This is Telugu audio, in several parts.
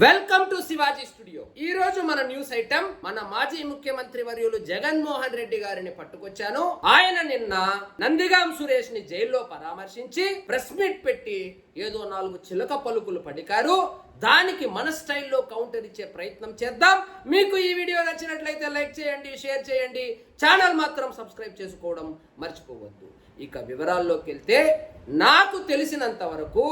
Welcome to Shivaji studio. ఈ రోజు మన న్యూస్ ఐటమ్ మన మాజీ ముఖ్యమంత్రి వర్యులు జగన్మోహన్ రెడ్డి గారిని పట్టుకొచ్చాను. ఆయన నిన్న నందిగాం సురేష్ ని జైల్లో పరామర్శించి ప్రెస్ మీట్ పెట్టి ఏదో 4 చిలక పలుకులు పడికారు. దానికి మన స్టైల్లో కౌంటర్ ఇచ్చే ప్రయత్నం చేద్దాం. మీకు ఈ వీడియో నచ్చినట్లయితే లైక్ చేయండి, షేర్ చేయండి, ఛానల్ మాత్రం సబ్స్క్రైబ్ చేసుకోవడం మర్చిపోవద్దు. ఇక వివరాల్లోకి వెళ్తే, నాకు తెలిసినంత వరకు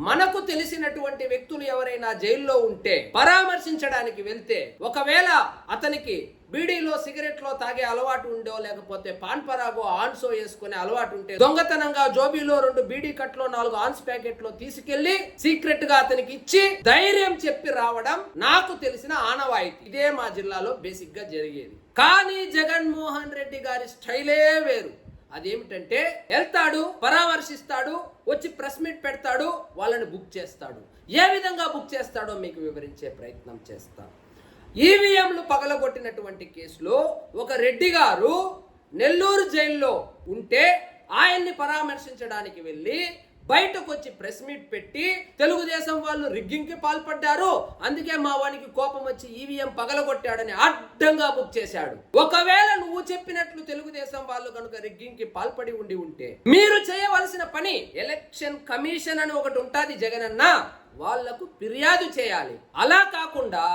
మనకు తెలిసినటువంటి వ్యక్తులు ఎవరైనా జైల్లో ఉంటే పరామర్శించడానికి వెళ్తే, ఒకవేళ అతనికి బీడీలో సిగరెట్లో తాగే అలవాటు ఉండో, లేకపోతే పాన్ పరాగో ఆన్సో వేసుకునే అలవాటు ఉంటే దొంగతనంగా జోబీలో 2 బీడీ కట్లో 4 ఆన్స్ ప్యాకెట్లో తీసుకెళ్లి సీక్రెట్ గా అతనికి ఇచ్చి ధైర్యం చెప్పి రావడం నాకు తెలిసిన ఆనవాయితీ. ఇదే మా జిల్లాలో బేసిక్ గా జరిగేది. కానీ జగన్మోహన్ రెడ్డి గారి స్టైలే వేరు. అదేమిటంటే, వెళ్తాడు, పరామర్శిస్తాడు, వచ్చి ప్రెస్ మీట్ పెడతాడు, వాళ్ళని బుక్ చేస్తాడు. ఏ విధంగా బుక్ చేస్తాడో మీకు వివరించే ప్రయత్నం చేస్తాం. ఈవీఎంలు పగలగొట్టినటువంటి కేసులో ఒక రెడ్డి గారు నెల్లూరు జైల్లో ఉంటే ఆయన్ని పరామర్శించడానికి వెళ్ళి బయటకు వచ్చి ప్రెస్ మీట్ పెట్టి తెలుగుదేశం వాళ్ళు రిగ్గింగ్ కి పాల్పడ్డారు, అందుకే మా వానికి కోపం వచ్చి ఈవీఎం పగలగొట్టాడని అడ్డంగా బుక్ చేశాడు. ఒకవేళ నువ్వు చెప్పినట్లు తెలుగుదేశం వాళ్ళు కనుక రిగ్గింగ్ కి పాల్పడి ఉంటే మీరు చేయవలసిన పని, ఎలక్షన్ కమిషన్ అని ఒకటి ఉంటుంది జగనన్న, వాళ్లకు ఫిర్యాదు చేయాలి. అలా కాకుండా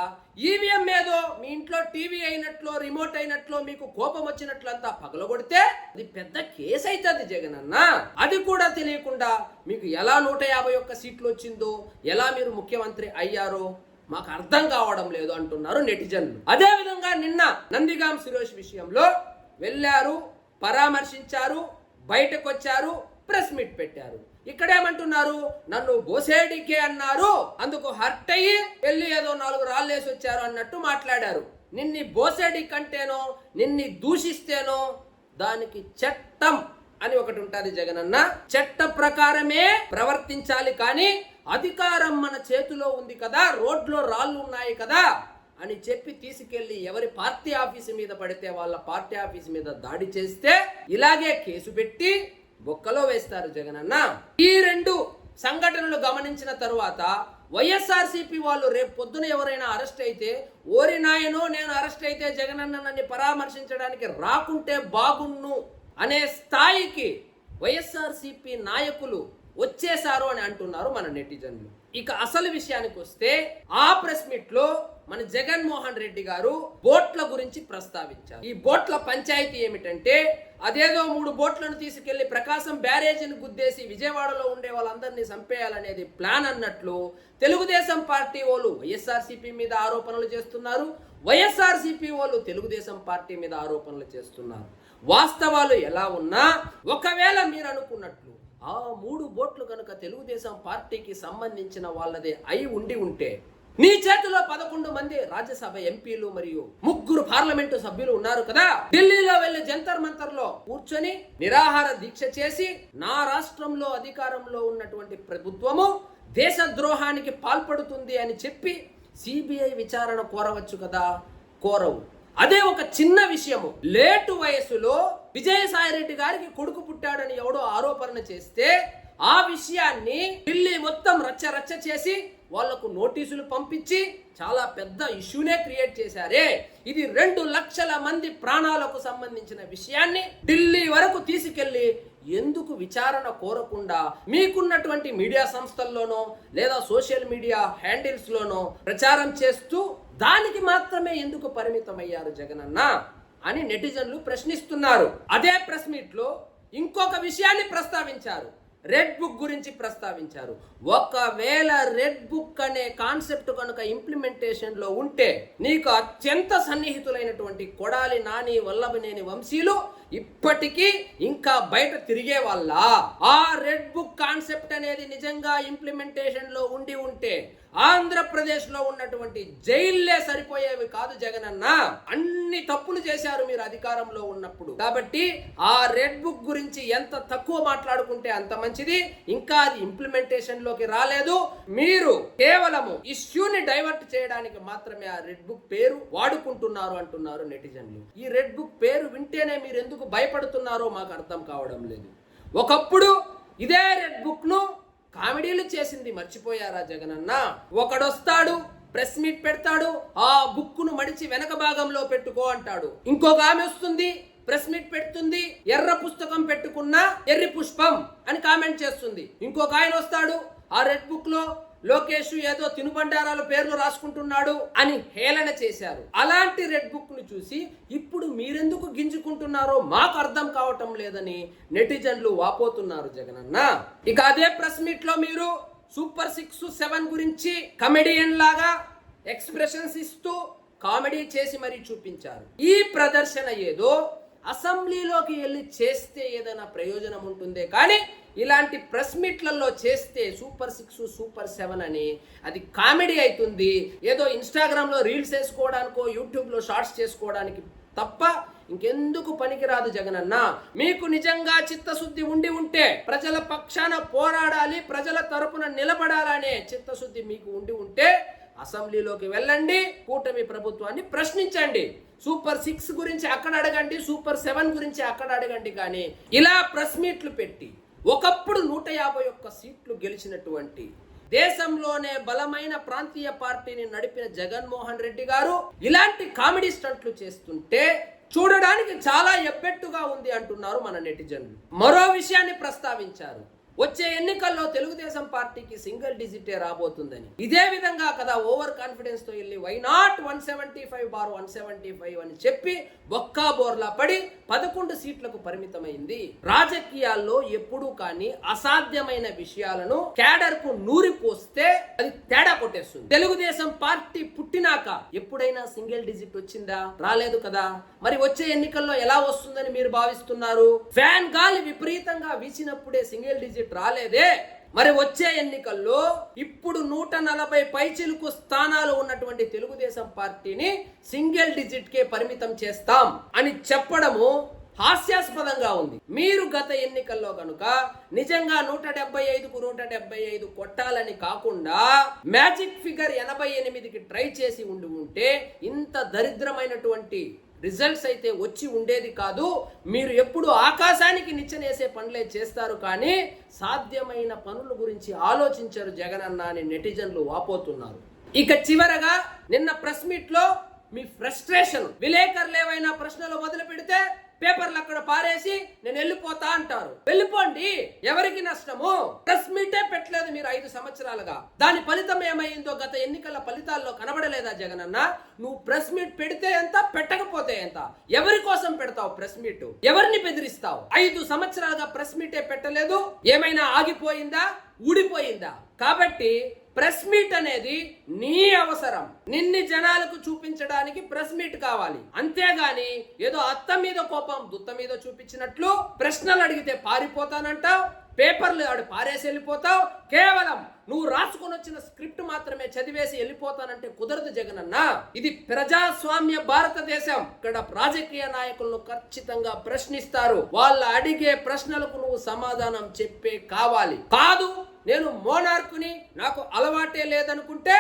ఈవీఎం ఏదో మీ ఇంట్లో టీవీ అయినట్లో, రిమోట్ అయినట్లో మీకు కోపం వచ్చినట్లంతా పగలగొడితే అది పెద్ద కేసు అవుతుంది జగనన్న. అది కూడా తెలియకుండా మీకు ఎలా 151 సీట్లు వచ్చిందో, ఎలా మీరు ముఖ్యమంత్రి అయ్యారో మాకు అర్థం కావడం లేదు అంటున్నారు నెటిజన్లు. అదే విధంగా నిన్న నందిగాం సురేష్ విషయంలో వెళ్ళారు, పరామర్శించారు, బయటకు వచ్చారు, ప్రెస్ మీట్ పెట్టారు. ఇక్కడేమంటున్నారు, నన్ను బోసేడికే అన్నారు, అందుకు హర్ట్ అయ్యి వెళ్ళి ఏదో 4 రాళ్ళేసి వచ్చారు అన్నట్టు మాట్లాడారు. నిన్ని బోసేడి కంటేనో, నిన్ని దూషిస్తేనో దానికి చట్టం అని ఒకటి ఉంటుంది జగనన్న. చట్ట ప్రకారమే ప్రవర్తించాలి. కానీ అధికారం మన చేతిలో ఉంది కదా, రోడ్లో రాళ్ళు ఉన్నాయి కదా అని చెప్పి తీసుకెళ్లి ఎవరి పార్టీ ఆఫీసు మీద పడితే వాళ్ళ పార్టీ ఆఫీసు మీద దాడి చేస్తే ఇలాగే కేసు పెట్టి బొక్కలో వేస్తారు జగనన్న. ఈ 2 సంఘటనలు గమనించిన తరువాత వైఎస్ఆర్సీపీ వాళ్ళు రేపు పొద్దున ఎవరైనా అరెస్ట్ అయితే, ఓరి నాయనో నేను అరెస్ట్ అయితే జగనన్న నన్ను పరామర్శించడానికి రాకుంటే బాగున్ను అనే స్థాయికి వైఎస్ఆర్సీపీ నాయకులు వచ్చేశారు అని అంటున్నారు మన నెటిజన్లు. ఇక అసలు విషయానికి వస్తే, ఆ ప్రెస్ మీట్ లో మన జగన్మోహన్ రెడ్డి గారు బోట్ల గురించి ప్రస్తావించారు. ఈ బోట్ల పంచాయతీ ఏమిటంటే, అదేదో 3 బోట్లను తీసుకెళ్లి ప్రకాశం బ్యారేజీని గుద్దేసి విజయవాడలో ఉండే వాళ్ళందరినీ చంపేయాలనేది ప్లాన్ అన్నట్లు తెలుగుదేశం పార్టీ వాళ్ళు వైఎస్ఆర్సీపీ మీద ఆరోపణలు చేస్తున్నారు, వైఎస్ఆర్సీపీ వాళ్ళు తెలుగుదేశం పార్టీ మీద ఆరోపణలు చేస్తున్నారు. వాస్తవాలు ఎలా ఉన్నా, ఒకవేళ మీరు అనుకున్నట్లు ఆ 3 బోట్లు కనుక తెలుగుదేశం పార్టీకి సంబంధించిన వాళ్ళదే అయి ఉంటే, నీ చేతిలో 11 మంది రాజ్యసభ ఎంపీలు మరియు 3 పార్లమెంటు సభ్యులు ఉన్నారు కదా, ఢిల్లీలో వెళ్లి జంతర్ మంతర్ లో కూర్చొని నిరాహార దీక్ష చేసి నా రాష్ట్రంలో అధికారంలో ఉన్నటువంటి ప్రభుత్వము దేశద్రోహానికి పాల్పడుతుంది అని చెప్పి సిబిఐ విచారణ కోరవచ్చు కదా, కోరవు. అదే ఒక చిన్న విషయము, లేటు వయసులో విజయసాయిరెడ్డి గారికి కొడుకు పుట్టాడని ఎవడో ఆరోపణ చేస్తే ఆ విషయాన్ని ఢిల్లీ మొత్తం రచ్చ చేసి వాళ్లకు నోటీసులు పంపించి చాలా పెద్ద ఇష్యూనే క్రియేట్ చేశారే. ఇది 2 లక్షల మంది ప్రాణాలకు సంబంధించిన విషయాన్ని ఢిల్లీ వరకు తీసుకెళ్లి ఎందుకు విచారణ కోరకుండా మీకున్నటువంటి మీడియా సంస్థల్లోనో లేదా సోషల్ మీడియా హ్యాండిల్స్ లోనో ప్రచారం చేస్తూ దానికి మాత్రమే ఎందుకు పరిమితమయ్యారు జగనన్న అని నెటిజన్లు ప్రశ్నిస్తున్నారు. అదే ప్రెస్ మీట్ లో ఇంకొక విషయాన్ని ప్రస్తావించారు, రెడ్ బుక్ గురించి ప్రస్తావించారు. ఒకవేళ రెడ్ బుక్ అనే కాన్సెప్ట్ కనుక ఇంప్లిమెంటేషన్ లో ఉంటే నీకు అత్యంత సన్నిహితులైనటువంటి కొడాలి నాని, వల్లభనేని వంశీలు ఇప్పటికీ ఇంకా బయట తిరిగే వాళ్ళ. ఆ రెడ్ బుక్ కాన్సెప్ట్ అనేది నిజంగా ఇంప్లిమెంటేషన్ లో ఉంటే ఆంధ్రప్రదేశ్ లో ఉన్నటువంటి జైల్లే సరిపోయేవి కాదు జగనన్న. అన్ని తప్పులు చేశారు మీరు అధికారంలో ఉన్నప్పుడు. కాబట్టి ఆ రెడ్ బుక్ గురించి ఎంత తక్కువ మాట్లాడుకుంటే అంత మంచిది. ఇంకా అది ఇంప్లిమెంటేషన్ లోకి రాలేదు. మీరు కేవలము ఇష్యూని డైవర్ట్ చేయడానికి మాత్రమే ఆ రెడ్ బుక్ పేరు వాడుకుంటున్నారు అంటున్నారు నెటిజన్లు. ఈ రెడ్ బుక్ పేరు వింటేనే మీరు ఎందుకు భయపడుతున్నారో మాకు అర్థం కావడం లేదు. ఒకప్పుడు ఇదే రెడ్ బుక్ ను కామెడీలు చేసింది మర్చిపోయారా జగనన్న? ఒకడొస్తాడు, ప్రెస్ మీట్ పెడతాడు, ఆ బుక్కును మడిచి వెనక భాగంలో పెట్టుకో అంటాడు. ఇంకొక ఆమె వస్తుంది, ప్రెస్ మీట్ పెడుతుంది, ఎర్ర పుస్తకం పెట్టుకున్న ఎర్రి పుష్పం అని కామెంట్ చేస్తుంది. ఇంకొక ఆయన వస్తాడు, ఆ రెడ్ బుక్ లో లోకేష్ ఏదో తినుబండారాల పేర్లు రాసుకుంటున్నాడు అని హేళన చేశారు. అలాంటి రెడ్ బుక్ ను చూసి ఇప్పుడు మీరెందుకు గింజుకుంటున్నారో మాకు అర్థం కావటం లేదని నెటిజన్లు వాపోతున్నారు జగనన్న. ఇక అదే ప్రెస్ మీట్ లో మీరు సూపర్ 6, 7 గురించి కమెడియన్ లాగా ఎక్స్ప్రెషన్స్ ఇస్తూ కామెడీ చేసి మరీ చూపించారు. ఈ ప్రదర్శన ఏదో అసెంబ్లీలోకి వెళ్ళి చేస్తే ఏదైనా ప్రయోజనం ఉంటుందే కానీ ఇలాంటి ప్రెస్ మీట్లలో చేస్తే సూపర్ 6, సూపర్ 7 అని అది కామెడీ అవుతుంది. ఏదో ఇన్స్టాగ్రామ్లో రీల్స్ వేసుకోవడానికో యూట్యూబ్లో షార్ట్స్ చేసుకోవడానికి తప్ప ఇంకెందుకు పనికిరాదు జగనన్న. మీకు నిజంగా చిత్తశుద్ధి ఉండి ఉంటే, ప్రజల పక్షాన పోరాడాలి, ప్రజల తరపున నిలబడాలనే చిత్తశుద్ధి మీకు ఉండి ఉంటే అసెంబ్లీలోకి వెళ్ళండి, కూటమి ప్రభుత్వాన్ని ప్రశ్నించండి. సూపర్ 6 గురించి అక్కడ అడగండి, సూపర్ 7 గురించి అక్కడ అడగండి. కానీ ఇలా ప్రెస్ మీట్లు పెట్టి ఒకప్పుడు 151 సీట్లు గెలిచినటువంటి దేశంలోనే బలమైన ప్రాంతీయ పార్టీని నడిపిన జగన్మోహన్ రెడ్డి గారు ఇలాంటి కామెడీ స్టంట్లు చేస్తుంటే చూడడానికి చాలా ఎబ్బెట్టుగా ఉంది అంటున్నారు మన నెటిజన్లు. మరో విషయాన్ని ప్రస్తావించారు, వచ్చే ఎన్నికల్లో తెలుగుదేశం పార్టీకి సింగిల్ డిజిటే రాబోతుందని. ఇదే విధంగా కదా ఓవర్ కాన్ఫిడెన్స్ తో వెళ్ళి వై నాట్ 175/175 అని చెప్పి బొక్కా బోర్లా పడి 11 సీట్లకు పరిమితమైంది. రాజకీయాల్లో ఎప్పుడూ కానీ అసాధ్యమైన విషయాలను క్యాడర్ కు నూరి పోస్తే అది తేడా కొట్టేస్తుంది. తెలుగుదేశం పార్టీ పుట్టినాక ఎప్పుడైనా సింగిల్ డిజిట్ వచ్చిందా? రాలేదు కదా. మరి వచ్చే ఎన్నికల్లో ఎలా వస్తుందని మీరు భావిస్తున్నారు? ఫ్యాన్ గాలి విపరీతంగా వీచినప్పుడే సింగిల్ డిజిట్ రాలేదే. మరి వచ్చే ఎన్నికల్లో ఇప్పుడు 140 పైచిలుకు స్థానాలు ఉన్నటువంటి తెలుగుదేశం పార్టీని సింగిల్ డిజిట్ కే పరిమితం చేస్తాం అని చెప్పడము హాస్యాస్పదంగా ఉంది. మీరు గత ఎన్నికల్లో కనుక నిజంగా 175కు 175 కొట్టాలని కాకుండా మ్యాజిక్ ఫిగర్ 88కి ట్రై చేసి ఉంటే ఇంత దరిద్రమైనటువంటి రిజల్ట్స్ అయితే వచ్చి ఉండేది కాదు. మీరు ఎప్పుడు ఆకాశానికి నిచ్చెనేసే పనులే చేస్తారు కానీ సాధ్యమైన పనుల గురించి ఆలోచించరు జగనన్న అని నెటిజన్లు వాపోతున్నారు. ఇక చివరగా నిన్న ప్రెస్ మీట్ లో మీ ఫ్రస్ట్రేషన్, విలేకరులు ఏవైనా ప్రశ్నలు మొదలు పెడితే పేపర్లు అక్కడ పారేసి నేను వెళ్ళిపోతా అంటారు. వెళ్ళిపోండి, ఎవరికి నష్టము? ప్రెస్ మీటే పెట్టలేదు మీరు 5 సంవత్సరాలుగా. దాని ఫలితం ఏమైందో గత ఎన్నికల ఫలితాల్లో కనబడలేదా జగనన్న? నువ్వు ప్రెస్ మీట్ పెడితే ఎంత, పెట్టకపోతే ఎంత? ఎవరి కోసం పెడతావు ప్రెస్ మీట్? ఎవరిని బెదిరిస్తావు? 5 సంవత్సరాలుగా ప్రెస్ మీటే పెట్టలేదు. ఏమైనా ఆగిపోయిందా, ఊడిపోయిందా? కాబట్టి ప్రెస్ మీట్ అనేది నీ అవసరం, నిన్ని జనాలకు చూపించడానికి ప్రెస్ మీట్ కావాలి. అంతేగాని ఏదో అత్త మీద కోపం దుత్త మీద చూపించినట్లు ప్రశ్నలు అడిగితే పారిపోతానంటావు, పేపర్లు ఆడు పారేసి వెళ్ళిపోతావు. కేవలం నువ్వు రాసుకొని వచ్చిన స్క్రిప్ట్ మాత్రమే చదివేసి వెళ్ళిపోతానంటే కుదరదు జగనన్న. ఇది ప్రజాస్వామ్య భారతదేశం. ఇక్కడ రాజకీయ నాయకులను ఖచ్చితంగా ప్రశ్నిస్తారు. వాళ్ళు అడిగే ప్రశ్నలకు నువ్వు సమాధానం చెప్పే కావాలి. కాదు నేను మోనార్కుని, నాకు అలవాటే లేదనుకుంటే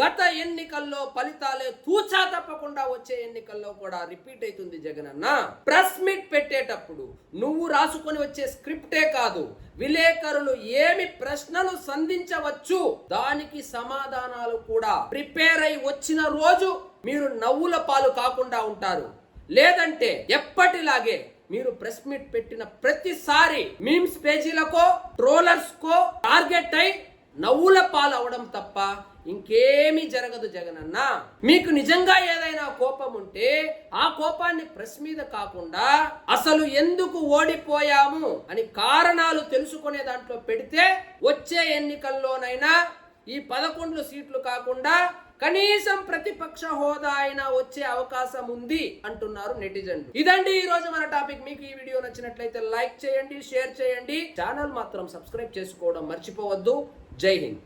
గత ఎన్నికల్లో ఫలితాలే తూచా తప్పకుండా వచ్చే ఎన్నికల్లో కూడా రిపీట్ అవుతుంది జగనన్న. ప్రెస్ మీట్ పెట్టేటప్పుడు నువ్వు రాసుకొని వచ్చే స్క్రిప్టే కాదు, విలేకరులు ఏమి ప్రశ్నలు సంధించవచ్చు దానికి సమాధానాలు కూడా ప్రిపేర్ అయి వచ్చిన రోజు మీరు నవ్వుల పాలు కాకుండా ఉంటారు. లేదంటే ఎప్పటిలాగే మీరు ప్రెస్ మీట్ పెట్టిన ప్రతిసారి మీమ్స్ పేజీలకో ట్రోలర్స్ కో టార్గెట్ అయి నవ్వుల పాలు అవడం తప్ప ఇంకేమీ జరగదు జగనన్న. మీకు నిజంగా ఏదైనా కోపం ఉంటే ఆ కోపాన్ని ప్రెస్ మీద కాకుండా అసలు ఎందుకు ఓడిపోయాము అని కారణాలు తెలుసుకునే దాంట్లో పెడితే వచ్చే ఎన్నికల్లోనైనా ఈ 11 సీట్లు కాకుండా కనీసం ప్రతిపక్ష హోదా అయినా వచ్చే అవకాశం ఉంది అంటున్నారు నెటిజన్లు. ఇదండి ఈ రోజు మన టాపిక్. మీకు ఈ వీడియో నచ్చినట్లయితే లైక్ చేయండి, షేర్ చేయండి, ఛానల్ మాత్రం సబ్స్క్రైబ్ చేసుకోవడం మర్చిపోవద్దు. జై హింద్.